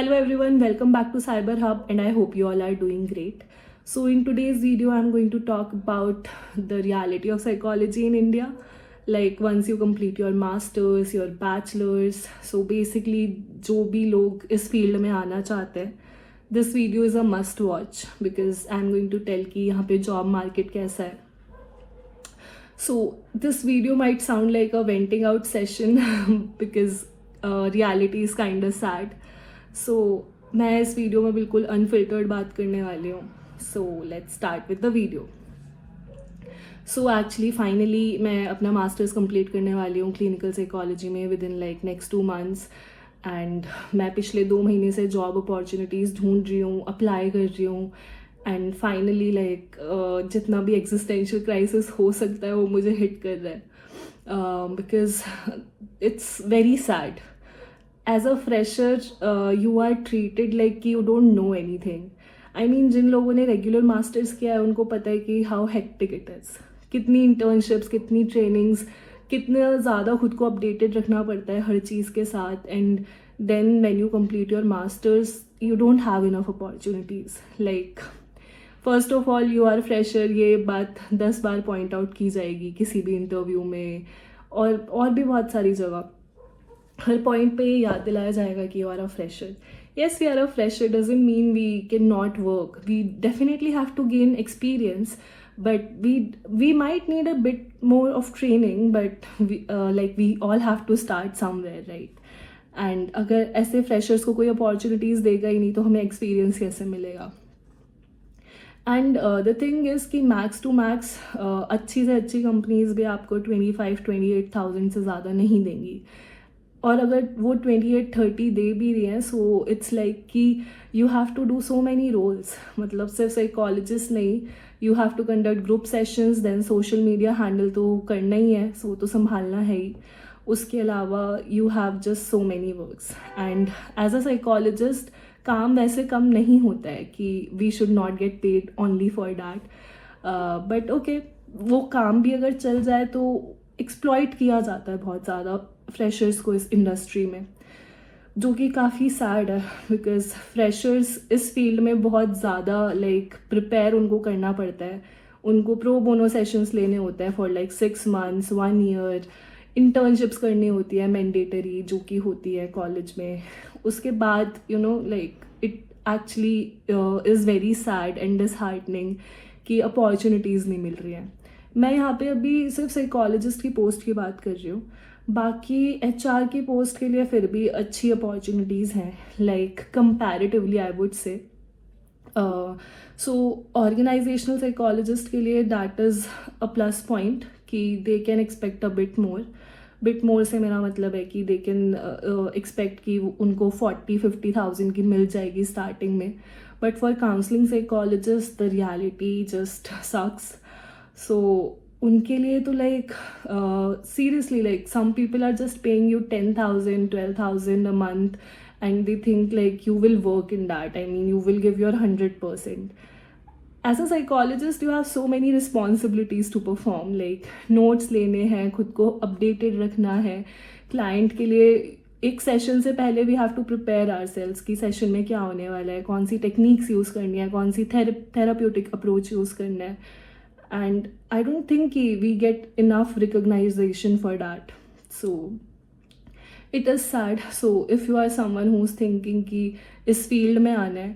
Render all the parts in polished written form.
Hello everyone, welcome back to Cyber Hub and I hope you all are doing great. So in today's video I'm going to talk about the reality of psychology in India. Like once you complete your masters, your bachelors, so basically जो भी लोग इस field में आना चाहते हैं, this video is a must watch because I'm going to tell कि यहाँ पे job market कैसा है. So this video might sound like a venting out session because reality is kind of sad. So मैं इस वीडियो में बिल्कुल unfiltered बात करने वाली हूँ. So let's start with the video. So actually finally मैं अपना मास्टर्स कंप्लीट करने वाली हूँ क्लिनिकल साइकोलॉजी में with in like next 2 months. And मैं पिछले 2 महीने से जॉब अपॉर्चुनिटीज़ ढूंढ रही हूँ, अप्लाई कर रही हूँ. एंड फाइनली लाइक जितना भी एग्जिस्टेंशियल क्राइसिस हो सकता है वो मुझे हिट कर रहा है because it's very sad. As a fresher, you are treated like you don't know anything. I mean, जिन लोगों ने रेगुलर मास्टर्स किया है उनको पता है कि हाउ हेक्टिक इट इज़. कितनी इंटर्नशिप्स, कितनी ट्रेनिंग्स, कितना ज़्यादा खुद को अपडेटेड रखना पड़ता है हर चीज़ के साथ. And then when you complete your masters you don't have enough opportunities. Like first of all you are fresher, ये बात 10 बार पॉइंट आउट की जाएगी किसी भी इंटरव्यू में और भी बहुत सारी जगह. हर पॉइंट पे ये याद दिलाया जाएगा कि you are a fresher. Yes, we are a fresher doesn't mean we can not work. We definitely have to gain experience but we might need a bit more of training, but we all have to start somewhere, right? And अगर ऐसे freshers को कोई opportunities देगा ही नहीं तो हमें experience कैसे मिलेगा. एंड द थिंग इज़ कि मैक्स टू मैक्स अच्छी से अच्छी कंपनीज भी आपको 25-28,000 से ज़्यादा नहीं देंगी. और अगर वो 28-30 दे भी रही हैं सो इट्स लाइक कि you have to do so many roles. मतलब सिर्फ साइकोलॉजिस्ट नहीं, you have to conduct group sessions, then social media handle तो करना ही है, सो तो संभालना है ही. उसके अलावा you have just so many works. And as a psychologist काम वैसे कम नहीं होता है कि we should not get paid only for that. But okay, वो काम भी अगर चल जाए तो एक्सप्लॉइट किया जाता है बहुत ज़्यादा फ्रेशर्स को इस इंडस्ट्री में, जो कि काफ़ी सैड है बिकॉज फ्रेशर्स इस फील्ड में बहुत ज़्यादा लाइक प्रिपेयर उनको करना पड़ता है. उनको प्रो बोनो सेशंस लेने होते हैं for like 6 months 1 year. Internships करनी होती है मैंडेटरी, जो कि होती है कॉलेज में. उसके बाद you know like it actually is very sad and disheartening कि अपॉर्चुनिटीज़ नहीं मिल रही हैं. मैं यहाँ पे अभी सिर्फ साइकोलॉजिस्ट की पोस्ट की बात कर रही हूँ. बाकी HR की पोस्ट के लिए फिर भी अच्छी अपॉर्चुनिटीज़ हैं, like comparatively I would say. So organisational psychologist के लिए that is a plus point कि they can expect a bit more से मेरा मतलब है कि दे कैन एक्सपेक्ट कि उनको 40-50,000 की मिल जाएगी स्टार्टिंग में. But for counselling psychologist the reality just sucks. So उनके लिए तो like seriously like some people are just paying you 10,000 12,000 a month and they think like you will work in that. I mean, you will give your 100%. As a psychologist you have so many responsibilities to perform, like notes लेने हैं, खुद को updated रखना है. Client के लिए एक session से पहले we have to prepare ourselves कि सेशन में क्या होने वाला है, कौन सी टेक्निक्स यूज़ करनी है, कौन सी थेराप्यूटिक अप्रोच यूज़ करना है. And I don't think we get enough recognition for that. So it is sad. So if you are someone who's thinking कि इस फील्ड में आना है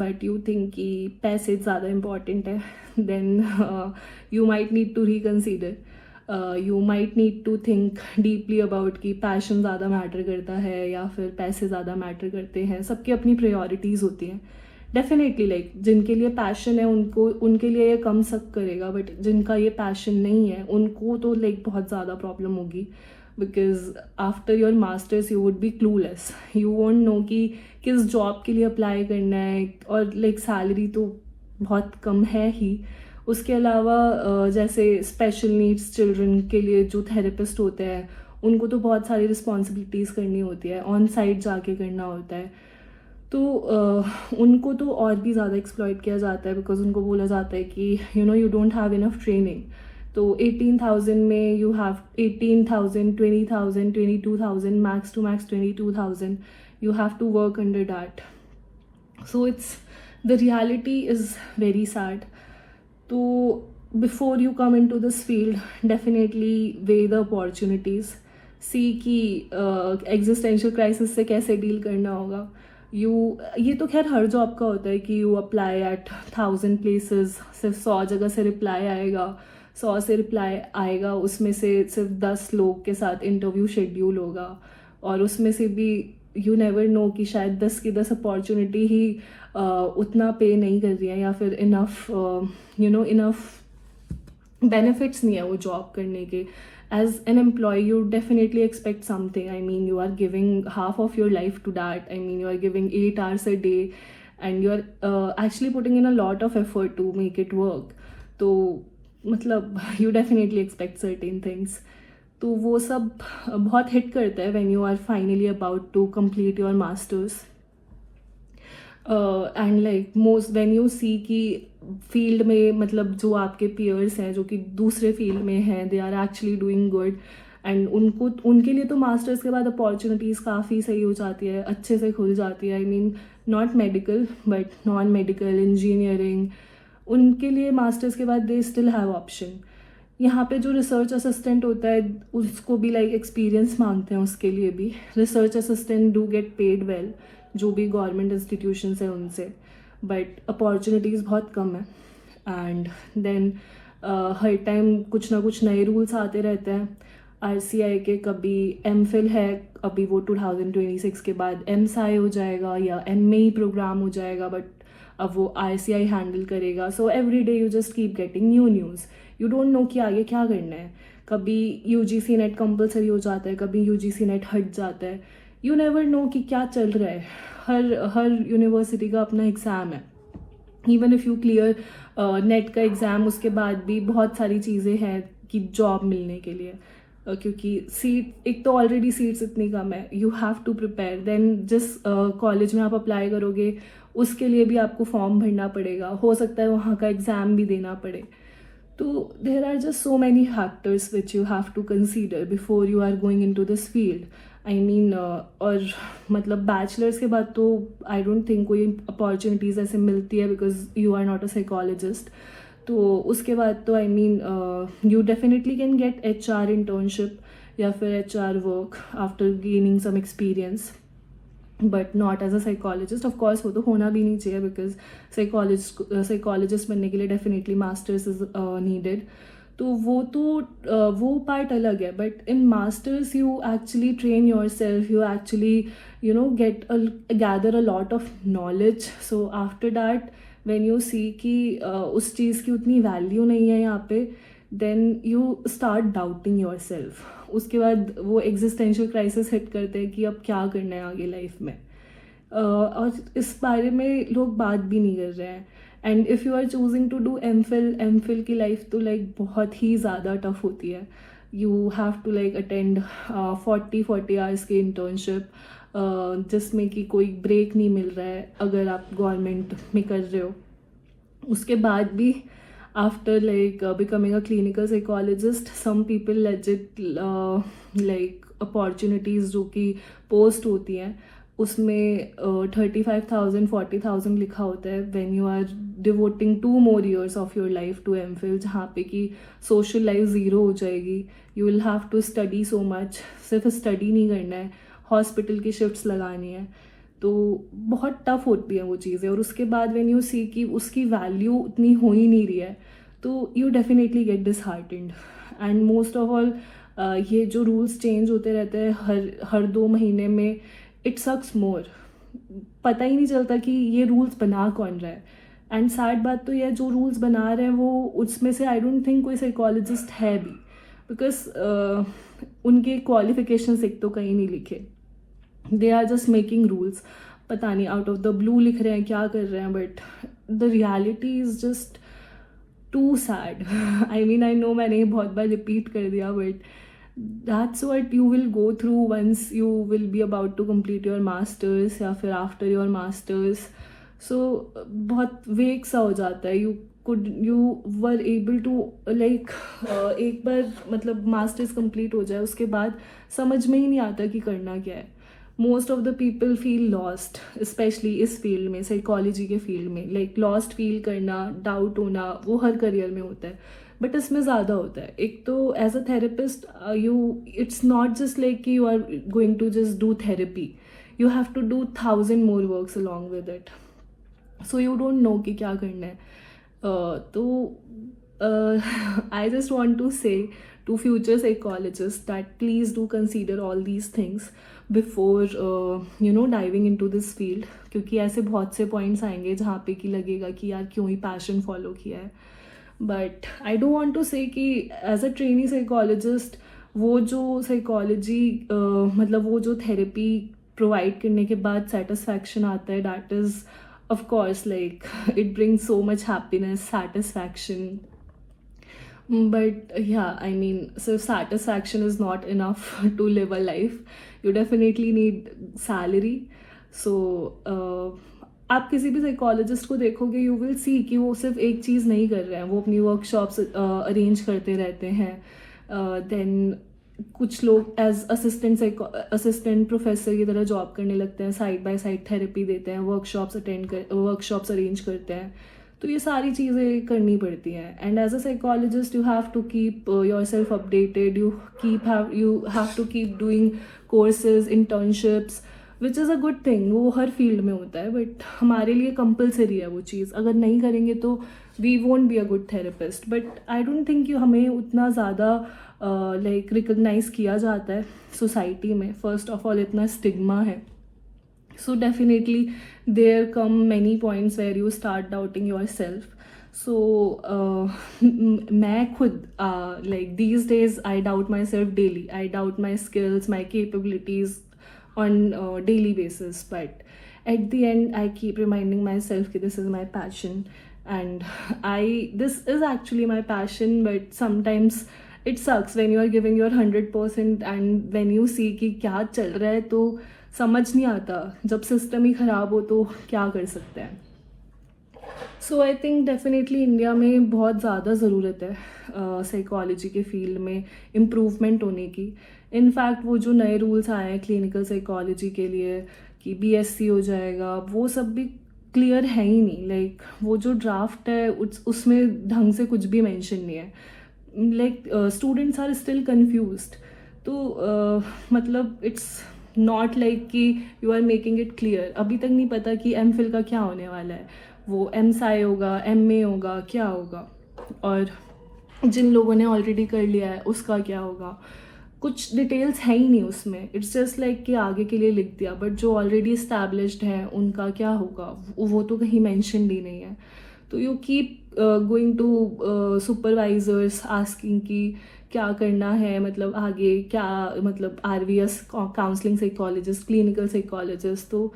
but you think कि पैसे ज़्यादा important है, then you might need to reconsider. You might need to think deeply about कि पैशन ज़्यादा मैटर करता है या फिर पैसे ज़्यादा मैटर करते हैं. सबकी अपनी प्रायोरिटीज़ होती हैं. डेफिनेटली लाइक जिनके लिए पैशन है उनके लिए ये कम सक करेगा, बट जिनका ये पैशन नहीं है उनको तो लाइक बहुत ज़्यादा प्रॉब्लम होगी because after your masters you would be clueless. You won't know कि किस जॉब के लिए अप्लाई करना है और लाइक सैलरी तो बहुत कम है ही. उसके अलावा जैसे स्पेशल नीड्स चिल्ड्रन के लिए जो थेरेपिस्ट होते हैं उनको तो बहुत सारी रिस्पॉन्सिबिलिटीज़ करनी होती है, ऑन साइट जाके करना होता है. तो उनको तो और भी ज़्यादा एक्सप्लॉइट किया जाता है बिकॉज उनको बोला जाता है कि you don't have enough training. तो 18,000 में you have 18,000 20,000 22,000 max to max 22,000 you have to work under that. So the reality is very sad. So before you come into this field, definitely weigh the opportunities. See कि existential crisis से कैसे deal करना होगा. ये तो खैर हर job का होता है कि यू अप्लाई एट 1000 प्लेसेस, सिर्फ 100 जगह से रिप्लाई आएगा, 100 से रिप्लाई आएगा, उसमें से सिर्फ 10 लोग के साथ इंटरव्यू शेड्यूल होगा, और उसमें से भी यू नेवर नो कि शायद 10 की 10 अपॉर्चुनिटी ही उतना पे नहीं कर रही है, या फिर इनफ बेनिफिट्स नहीं है वो जॉब करने के. As an employee, you definitely expect something. I mean, you are giving half of your life to that. I mean, you are giving 8 hours a day, and you are actually putting in a lot of effort to make it work. तो मतलब you definitely expect certain things. तो वो सब बहुत hit करता है when you are finally about to complete your masters. And like most when you see कि field में मतलब जो आपके पीयर्स हैं जो कि दूसरे फील्ड में हैं, they are actually doing good, and उनके लिए तो मास्टर्स के बाद अपॉर्चुनिटीज़ काफ़ी सही हो जाती है, अच्छे से खुल जाती है. I mean not medical but non medical, engineering, उनके लिए मास्टर्स के बाद दे स्टिल हैव ऑप्शन. यहाँ पे जो रिसर्च असिस्टेंट होता है उसको भी लाइक एक्सपीरियंस मांगते हैं, उसके लिए भी research assistant do get paid well, जो भी गवर्नमेंट इंस्टीट्यूशंस हैं उनसे, बट अपॉर्चुनिटीज़ बहुत कम है. एंड देन हर टाइम कुछ ना कुछ नए रूल्स आते रहते हैं. RCI के कभी MPhil है, अभी वो 2026 के बाद MSci हो जाएगा या MA प्रोग्राम हो जाएगा, बट अब वो RCI हैंडल करेगा. So every day you just keep getting news. You don't know कि आगे क्या करना है. कभी UGC नेट कंपलसरी हो जाता है, कभी UGC नेट हट जाता है. यू नेवर नो कि क्या चल रहा है. हर यूनिवर्सिटी का अपना एग्ज़ाम है. Even if you clear net का एग्ज़ाम, उसके बाद भी बहुत सारी चीज़ें हैं कि जॉब मिलने के लिए, क्योंकि सीट एक तो ऑलरेडी सीट्स इतनी कम है. You have to prepare. Then जिस कॉलेज में आप अप्लाई करोगे उसके लिए भी आपको फॉर्म भरना पड़ेगा, हो सकता है वहाँ का एग्ज़ाम भी देना पड़े. तो there are just so many factors which you have to consider before you are going into this field. I mean और मतलब बैचलर्स के बाद तो आई डोंट थिंक कोई अपॉर्चुनिटीज़ ऐसे मिलती है, because you are not a psychologist. तो उसके बाद तो I mean you definitely can get HR internship या फिर HR work after gaining some experience, but not as a psychologist. Of course वो तो होना भी नहीं चाहिए, बिकॉज साइकोलॉजिस्ट बनने के लिए डेफिनेटली मास्टर्स इज नीडेड. तो वो पार्ट अलग है. But in masters you actually train yourself, you actually gather a lot of knowledge. So after that when you see कि उस चीज़ की उतनी वैल्यू नहीं है यहाँ पे, then you start doubting yourself. उसके बाद वो एग्जिस्टेंशियल क्राइसिस हिट करते हैं कि अब क्या करना है आगे लाइफ में. और इस बारे में लोग बात भी नहीं कर रहे हैं. And if you are choosing to do MPhil की लाइफ तो लाइक बहुत ही ज़्यादा टफ होती है. You have to like attend 40 hours की इंटर्नशिप, जिसमें कि कोई ब्रेक नहीं मिल रहा है अगर आप गवर्नमेंट में कर रहे हो. उसके बाद भी after like becoming a clinical psychologist, some people legit like opportunities जो कि पोस्ट होती हैं उसमें 35,000 40,000 लिखा होता है. When you are devoting 2 more years of your life to MPhil, जहाँ पे कि सोशल लाइफ ज़ीरो हो जाएगी. You will have to study so much. सिर्फ स्टडी नहीं करना है, हॉस्पिटल की शिफ्ट्स लगानी है. तो बहुत टफ होती है वो चीज़ें. और उसके बाद व्हेन यू सी कि उसकी वैल्यू उतनी हो ही नहीं रही है, तो you definitely get disheartened. And most of all ये जो रूल्स चेंज होते रहते हैं हर 2 महीने में, इट सक्स मोर. पता ही नहीं चलता कि ये रूल्स बना कौन रहा है. एंड सैड बात तो यह जो रूल्स बना रहे हैं वो उसमें से आई डोंट थिंक कोई साइकोलॉजिस्ट है भी, बिकॉज उनके क्वालिफिकेशंस एक तो कहीं नहीं लिखे. They are just making rules. पता नहीं आउट ऑफ द ब्लू लिख रहे हैं, क्या कर रहे हैं, but the reality is just too sad. I mean I know मैंने ये बहुत बार रिपीट कर दिया, but that's what you will go through once you will be about to complete your masters या फिर after your masters. So बहुत वेग सा हो जाता है. you were able to like एक बार मतलब मास्टर्स कंप्लीट हो जाए उसके बाद समझ में ही नहीं आता कि करना क्या है. Most of the people feel lost, specially इस फील्ड में, साइकोलॉजी के फील्ड में. लाइक लॉस्ट फील करना, डाउट होना, वो हर करियर में होता है, बट इसमें ज़्यादा होता है. एक तो as a therapist it's not just like कि you are going to just do therapy, you have to do 1000 more works along with इट. सो यू डोंट नो कि क्या करना है. तो I just want to say to future psychologists that please do consider all these things before diving into this field, क्योंकि ऐसे बहुत से पॉइंट्स आएंगे जहाँ पे कि लगेगा कि यार क्यों ही पैशन फॉलो किया है. But I don't want to say कि एज अ ट्रेनी साइकोलॉजिस्ट वो जो साइकोलॉजी मतलब वो जो थेरेपी प्रोवाइड करने के बाद सेटिस्फैक्शन आता है, that is of course like it brings so much happiness, satisfaction. But yeah, I mean, so satisfaction is not enough to live a life. You definitely need salary. So आप किसी भी psychologist को देखोगे, you will see कि वो सिर्फ एक चीज़ नहीं कर रहे हैं. वो अपनी वर्कशॉप्स अरेंज करते रहते हैं. देन कुछ लोग एज असिस्टेंट प्रोफेसर की तरह जॉब करने लगते हैं, साइड बाय साइड थेरेपी देते हैं, वर्कशॉप्स अरेंज करते हैं. तो ये सारी चीज़ें करनी पड़ती हैं. And as a psychologist you have to keep yourself updated, you have to keep doing courses, internships, which is a good thing. वो हर फील्ड में होता है, बट हमारे लिए कंपलसरी है वो चीज़. अगर नहीं करेंगे तो we won't be a good therapist. But I don't think कि हमें उतना ज़्यादा लाइक रिकग्नाइज किया जाता है सोसाइटी में. फर्स्ट ऑफ ऑल इतना स्टिग्मा है. So definitely there come many points where you start doubting yourself. So मैं खुद like these days I doubt myself daily. I doubt my skills, my capabilities on daily basis. But at the end I keep reminding myself that this is my passion, and this is actually my passion. But sometimes it sucks when you are giving your 100% and when you see कि क्या चल रहा है तो समझ नहीं आता. जब सिस्टम ही ख़राब हो तो क्या कर सकते हैं. सो आई थिंक डेफिनेटली इंडिया में बहुत ज़्यादा ज़रूरत है साइकोलॉजी के फील्ड में इम्प्रूवमेंट होने की. इनफैक्ट वो जो नए रूल्स आए हैं क्लिनिकल साइकोलॉजी के लिए कि BSc हो जाएगा, वो सब भी क्लियर है ही नहीं. लाइक वो जो ड्राफ्ट है उसमें ढंग से कुछ भी मेंशन नहीं है. Like students are still confused. तो मतलब इट्स नॉट लाइक कि you are making it clear. अभी तक नहीं पता कि MPhil का क्या होने वाला है. वो MSci होगा, MA होगा, क्या होगा. और जिन लोगों ने ऑलरेडी कर लिया है उसका क्या होगा. कुछ डिटेल्स है ही नहीं उसमें. इट्स जस्ट लाइक कि आगे के लिए लिख दिया, बट जो ऑलरेडी इस्टेब्लिश्ड है उनका क्या होगा वो तो कहीं मैंशनड ही नहीं है. तो you keep going to supervisors asking कि क्या करना है, मतलब आगे क्या, मतलब RVS counselling psychologist, clinical psychologist. तो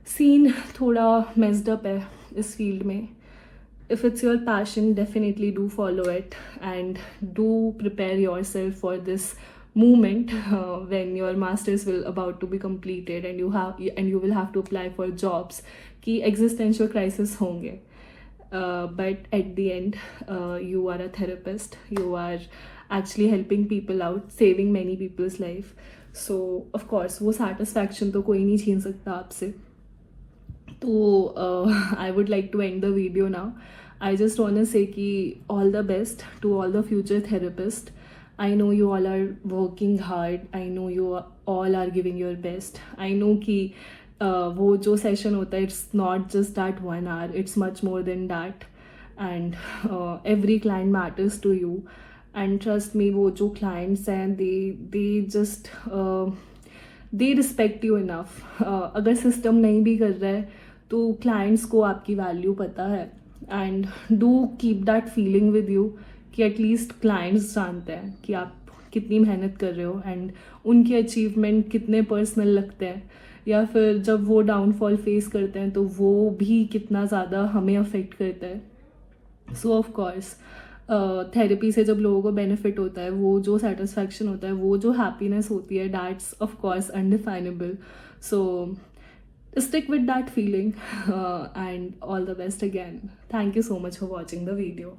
सीन थोड़ा मेस्ड अप है इस फील्ड में. If it's your passion definitely do follow it and do prepare yourself for this movement when your masters will about to be completed and you will have to apply for jobs कि existential crisis होंगे. But at the end you are a therapist, you are actually helping people out, saving many people's life. So of course वो satisfaction तो कोई नहीं छीन सकता आपसे. तो I would like to end the video now. I just want to say कि all the best to all the future therapists. I know you all are working hard. I know you all are giving your best. I know कि वो जो session होता है, it's not just that 1 hour. It's much more than that. And every client matters to you. And trust me, वो जो clients हैं, they just they respect you enough. अगर system नहीं भी कर रहा है तो clients को आपकी value पता है. And do keep that feeling with you कि एटलीस्ट क्लाइंट्स जानते हैं कि आप कितनी मेहनत कर रहे हो एंड उनके अचीवमेंट कितने पर्सनल लगते हैं, या फिर जब वो डाउनफॉल फेस करते हैं तो वो भी कितना ज़्यादा हमें अफेक्ट करता है. सो ऑफ कोर्स थेरेपी से जब लोगों को बेनिफिट होता है, वो जो सेटिस्फैक्शन होता है, वो जो हैप्पीनेस होती है, that's of course undefinable. So stick with that feeling and all the best again. Thank you so much for watching the video.